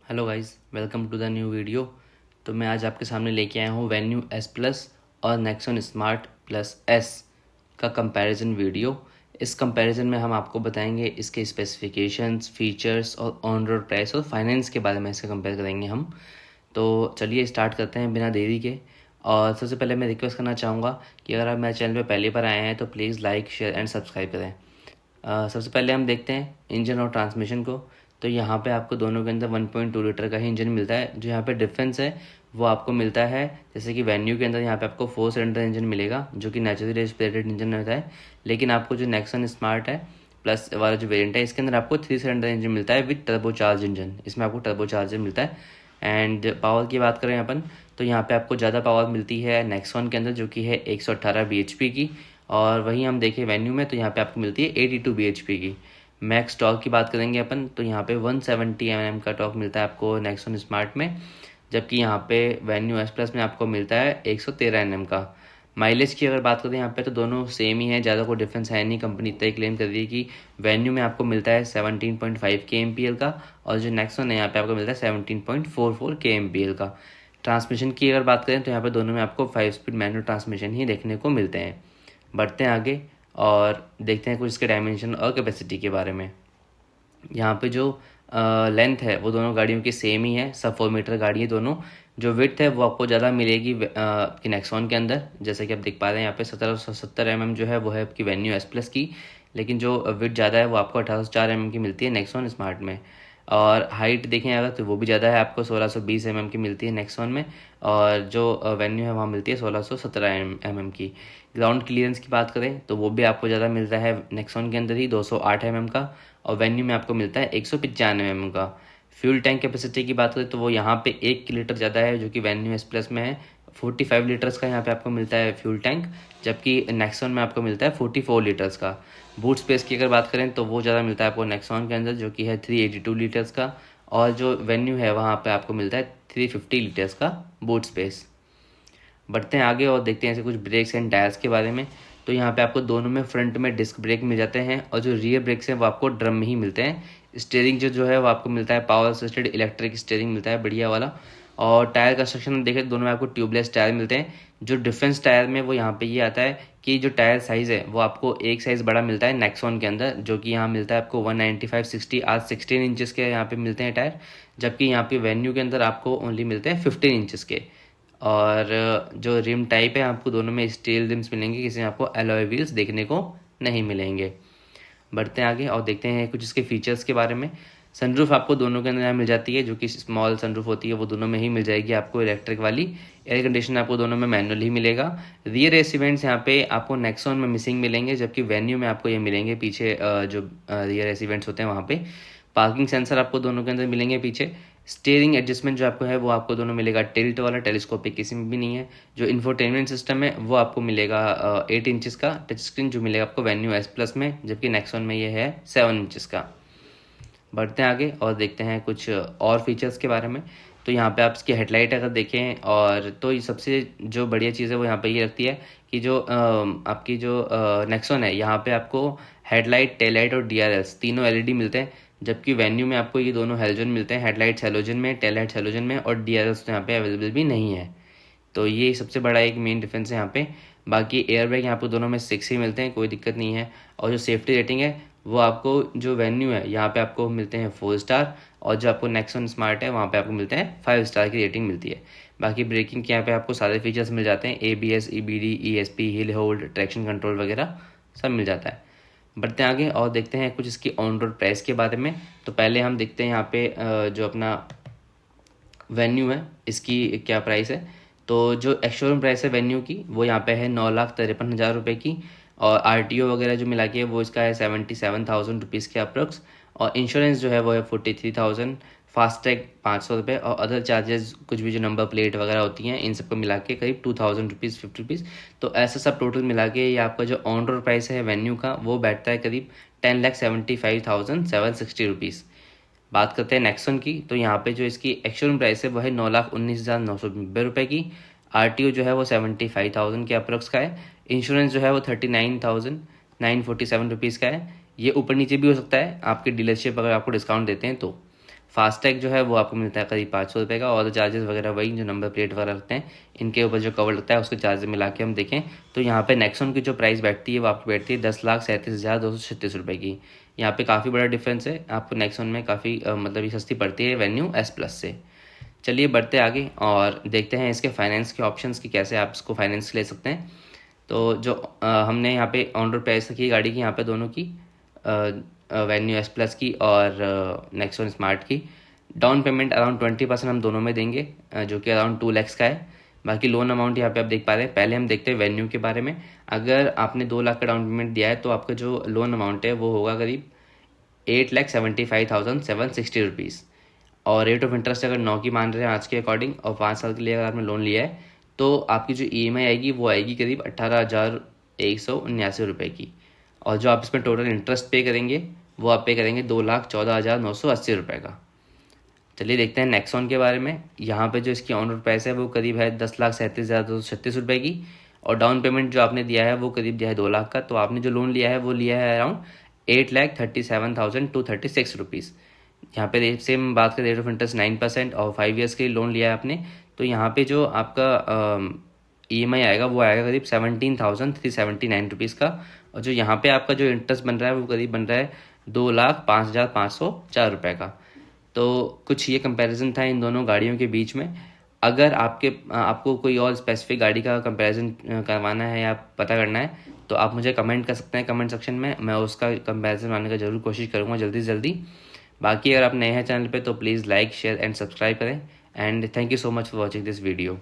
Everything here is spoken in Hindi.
Hello guys, welcome to the new video. तो मैं आज आपके सामने लेके आया हूँ वेन्यू एस प्लस और नेक्सॉन स्मार्ट प्लस एस का कंपैरिजन वीडियो। इस कंपैरिजन में हम आपको बताएंगे इसके स्पेसिफिकेशंस, फीचर्स और ऑन रोड प्राइस और फाइनेंस के बारे में इसका कंपेयर करेंगे हम। तो चलिए स्टार्ट करते हैं बिना देरी के। और सबसे पहले मैं रिक्वेस्ट करना चाहूँगा कि अगर आप मेरे चैनल पर पहली बार आए हैं तो please like, share and subscribe करें। सबसे पहले हम देखते हैं इंजन और ट्रांसमिशन को। तो यहाँ पे आपको दोनों के अंदर 1.2 लीटर का ही इंजन मिलता है। जो यहाँ पे डिफरेंस है वो आपको मिलता है, जैसे कि वेन्यू के अंदर यहाँ पे आपको 4 सिलेंडर इंजन मिलेगा जो कि नेचुरली एस्पिरेटेड इंजन रहता है। लेकिन आपको जो नेक्सन स्मार्ट है प्लस वाला जो वेरिएंट है इसके अंदर आपको 3 सिलेंडर इंजन मिलता है विद टर्बोचार्ज इंजन। इसमें आपको टर्बोचार्जर मिलता है। एंड पावर की बात करें अपन, तो यहाँ पे आपको ज़्यादा पावर मिलती है नेक्सॉन के अंदर जो कि है 118 bhp की। और वहीं हम देखें वेन्यू में तो यहाँ पे आपको मिलती है 82 bhp की। मैक्स टॉर्क की बात करेंगे अपन तो यहाँ पे 170 Nm का टॉर्क मिलता है आपको नेक्सॉन स्मार्ट में, जबकि यहाँ पे वेन्यू एस प्लस में आपको मिलता है 113 Nm का। माइलेज की अगर बात करें यहाँ पे तो दोनों सेम ही है, ज़्यादा कोई डिफरेंस है नहीं। कंपनी इतना ही क्लेम कर रही है कि वेन्यू में आपको मिलता है 17.5 kmpl का और जो नेक्सॉन है यहाँ पे आपको मिलता है 17.44 kmpl का। ट्रांसमिशन की अगर बात करें तो यहाँ पे दोनों में आपको 5 स्पीड मैनुअल ट्रांसमिशन ही देखने को मिलते हैं। बढ़ते हैं आगे और देखते हैं कुछ इसके डायमेंशन और कैपेसिटी के बारे में। यहाँ पे जो लेंथ है वो दोनों गाड़ियों की सेम ही है, सब 4 मीटर गाड़ी है दोनों। जो विड्थ है वो आपको ज़्यादा मिलेगी आपकी नेक्सॉन के अंदर, जैसे कि आप देख पा रहे हैं यहाँ पे 1770 mm जो है वो है आपकी वेन्यू एस प्लस की। लेकिन जो विड्थ ज़्यादा है वो आपको 1804 mm की मिलती है नेक्सॉन स्मार्ट में। और हाइट देखें अगर तो वो भी ज़्यादा है, आपको 1620 mm की मिलती है नेक्सॉन में। और जो वेन्यू है वहाँ मिलती है 1617 mm की। ग्राउंड क्लियरेंस की बात करें तो वो भी आपको ज़्यादा मिलता है नेक्सॉन के अंदर ही 208 mm का, और वेन्यू में आपको मिलता है 195 mm का। फ्यूल टैंक कैपेसिटी की बात करें तो वो यहाँ पे 1 लीटर ज़्यादा है जो कि वेन्यू एस प्लस में है। 45 लीटर्स का यहाँ पे आपको मिलता है फ्यूल टैंक, जबकि नेक्सॉन में आपको मिलता है 44 लीटर्स का। बूट स्पेस की अगर बात करें तो वो ज़्यादा मिलता है आपको नेक्सॉन के अंदर जो कि है 382 लीटर्स का, और जो वेन्यू है वहाँ पे आपको मिलता है 350 लीटर्स का बूट स्पेस। बढ़ते हैं आगे और देखते हैं ऐसे कुछ ब्रेक्स एंड टायर्स के बारे में। तो यहाँ पे आपको दोनों में फ्रंट में डिस्क ब्रेक मिल जाते हैं और जो रियर ब्रेक्स हैं वो आपको ड्रम में ही मिलते हैं। स्टीयरिंग जो है वो आपको मिलता है पावर असिस्टेड इलेक्ट्रिक स्टीयरिंग मिलता है, बढ़िया वाला। और टायर कंस्ट्रक्शन में देखें दोनों में आपको ट्यूबलेस टायर मिलते हैं। जो डिफरेंस टायर में वो यहाँ पे ये आता है कि जो टायर साइज़ है वो आपको एक साइज़ बड़ा मिलता है नेक्सॉन के अंदर, जो कि यहाँ मिलता है आपको 195/60 आज 16 इंचज़ के यहाँ पे मिलते हैं टायर, जबकि यहाँ पे वेन्यू के अंदर आपको ओनली मिलते हैं 15 इंचज़ के। और जो रिम टाइप है आपको दोनों में स्टील रिम्स मिलेंगे, किसी में आपको एलॉय व्हील्स देखने को नहीं मिलेंगे। बढ़ते हैं आगे और देखते हैं कुछ इसके फीचर्स के बारे में। सनरूफ आपको दोनों के अंदर यहाँ मिल जाती है, जो कि स्मॉल सनरूफ होती है वो दोनों में ही मिल जाएगी आपको इलेक्ट्रिक वाली। एयर कंडीशन आपको दोनों में मैनुअल ही मिलेगा। रियर एसी वेंट्स यहाँ पे आपको नेक्सॉन में मिसिंग मिलेंगे, जबकि वेन्यू में आपको ये मिलेंगे पीछे। जो रियर एसी वेंट्स होते हैं वहाँ पे पार्किंग सेंसर आपको दोनों के अंदर मिलेंगे पीछे। स्टीयरिंग एडजस्टमेंट जो आपको है वो आपको दोनों मिलेगा टिल्ट वाला, टेलीस्कोपिक किसी में भी नहीं है। जो इंफोटेनमेंट सिस्टम है वो आपको मिलेगा 8 इंचज़ का टच स्क्रीन जो मिलेगा आपको वेन्यू एस प्लस में, जबकि नेक्सॉन में ये है 7 इंचज़ का। बढ़ते हैं आगे और देखते हैं कुछ और फीचर्स के बारे में। तो यहाँ पे आप इसकी हेडलाइट अगर देखें और तो ये सबसे जो बढ़िया चीज़ है वो यहाँ पे ये लगती है कि जो आपकी जो नेक्सॉन है यहाँ पे आपको हेडलाइट, टेल लाइट और डीआरएल्स तीनों एलईडी मिलते हैं, जबकि वेन्यू में आपको ये दोनों हेलोजन मिलते हैं। हेडलाइट्स हेलोजन में, टेल लाइट्स हेलोजन में, और डीआरएल्स तो यहाँ पे अवेलेबल भी नहीं है। तो ये सबसे बड़ा एक मेन डिफरेंस है यहाँ पे। बाकी एयर बैग यहाँ पे दोनों में 6 ही मिलते हैं, कोई दिक्कत नहीं है। और जो सेफ्टी रेटिंग है वो आपको जो वेन्यू है यहाँ पे आपको मिलते हैं 4 स्टार, और जो आपको नेक्सॉन स्मार्ट है वहाँ पे आपको मिलते हैं 5 स्टार की रेटिंग मिलती है। बाकी ब्रेकिंग के यहाँ पे आपको सारे फीचर्स मिल जाते हैं, ABS, EBD, ESP, hill hold, traction control वगैरह सब मिल जाता है। बढ़ते हैं आगे और देखते हैं कुछ इसकी ऑन रोड प्राइस के बारे में। तो पहले हम देखते हैं यहाँ पे जो अपना वेन्यू है इसकी क्या प्राइस है। तो जो एक्स-शोरूम प्राइस है वेन्यू की वो यहाँ पे है 9,53,000 रुपये की, और RTO वगैरह जो मिला के वो इसका है 77,000 रुपीज़ के अप्रॉक्स। और इंश्योरेंस जो है वो है 43,000, फास्टैग 500 रुपये, और अदर चार्जेस कुछ भी जो नंबर प्लेट वगैरह होती हैं इन सबको मिला के करीब 2,000 रुपीज़, 50 रुपीज़। तो ऐसा सब टोटल मिला के ये आपका जो ऑन रोड प्राइस है वेन्यू का वो बैठता है करीब 10,75,760 रुपीज़। बात करते हैं नेक्सॉन की, तो यहाँ पे जो इसकी एक्स-शोरूम प्राइस है वो है 9,19,990 रुपये की। RTO जो है वो 75,000 के अप्रॉक्स का है। इंश्योरेंस जो है वो 39,947 रुपीज़ का है। ये ऊपर नीचे भी हो सकता है आपके डीलरशिप अगर आपको डिस्काउंट देते हैं तो। फास्टैग जो है वो आपको मिलता है करीब 500 रुपये का, और चार्जेस वगैरह वही जो नंबर प्लेट वगैरह लगते हैं इनके ऊपर जो कवर लगता है उसके चार्जेस मिला के हम देखें तो यहाँ पे नेक्सॉन की जो प्राइस बैठती है वो आपकी बैठती है 10,37,236 रुपये की। यहाँ पे काफ़ी बड़ा डिफरेंस है, आपको नेक्सॉन में काफ़ी मतलब ये सस्ती पड़ती है वेन्यू एस प्लस से। चलिए बढ़ते आगे और देखते हैं इसके फाइनेंस के ऑप्शंस की, कैसे आप इसको फाइनेंस ले सकते हैं। तो जो हमने यहाँ पे ऑन रोड प्राइस की गाड़ी की यहाँ पे दोनों की वेन्यू एस प्लस की और नेक्सॉन स्मार्ट की डाउन पेमेंट अराउंड 20% हम दोनों में देंगे, जो कि अराउंड 2 लाख का है। बाकी लोन अमाउंट यहाँ पे आप देख पा रहे हैं। पहले हम देखते हैं वेन्यू के बारे में। अगर आपने 2 लाख का डाउन पेमेंट दिया है तो आपका जो लोन अमाउंट है वो होगा करीब 8,75,760 रुपीज़, और रेट ऑफ इंटरेस्ट अगर 9 की मान रहे हैं आज के अकॉर्डिंग और 5 साल के लिए अगर आपने लोन लिया है तो आपकी जो EMI आएगी वो आएगी करीब 18,179 रुपये की, और जो आप इसमें टोटल इंटरेस्ट पे करेंगे वो आप पे करेंगे 2,14,980 रुपये का। चलिए देखते हैं नेक्सॉन के बारे में। यहाँ पे जो इसकी ऑन रोड प्राइस है वो करीब है 10,37,236 रुपये की, और डाउन पेमेंट जो आपने दिया है वो करीब दिया है 2 लाख का। तो आपने जो लोन लिया है वो लिया है अराउंड 8,37,236 रुपीज़। यहाँ पे सेम बात करें रेट ऑफ इंटरेस्ट 9% और 5 ईयर्स के लिए लोन लिया है आपने, तो यहाँ पे जो आपका EMI आएगा वो आएगा करीब 17,379 रुपीज़ का, और जो यहाँ पे आपका जो इंटरेस्ट बन रहा है वो करीब बन रहा है 2,05,504 रुपये का। तो कुछ ये कंपैरिजन था इन दोनों गाड़ियों के बीच में। अगर आपको कोई और स्पेसिफिक गाड़ी का कंपैरिजन करवाना है या पता करना है तो आप मुझे कमेंट कर सकते हैं कमेंट सेक्शन में, मैं उसका कंपैरिजन बनाने का ज़रूर कोशिश करूँगा जल्दी से जल्दी। बाकी अगर आप नए हैं चैनल पे तो please like share and subscribe करें, and thank you so much for watching this video.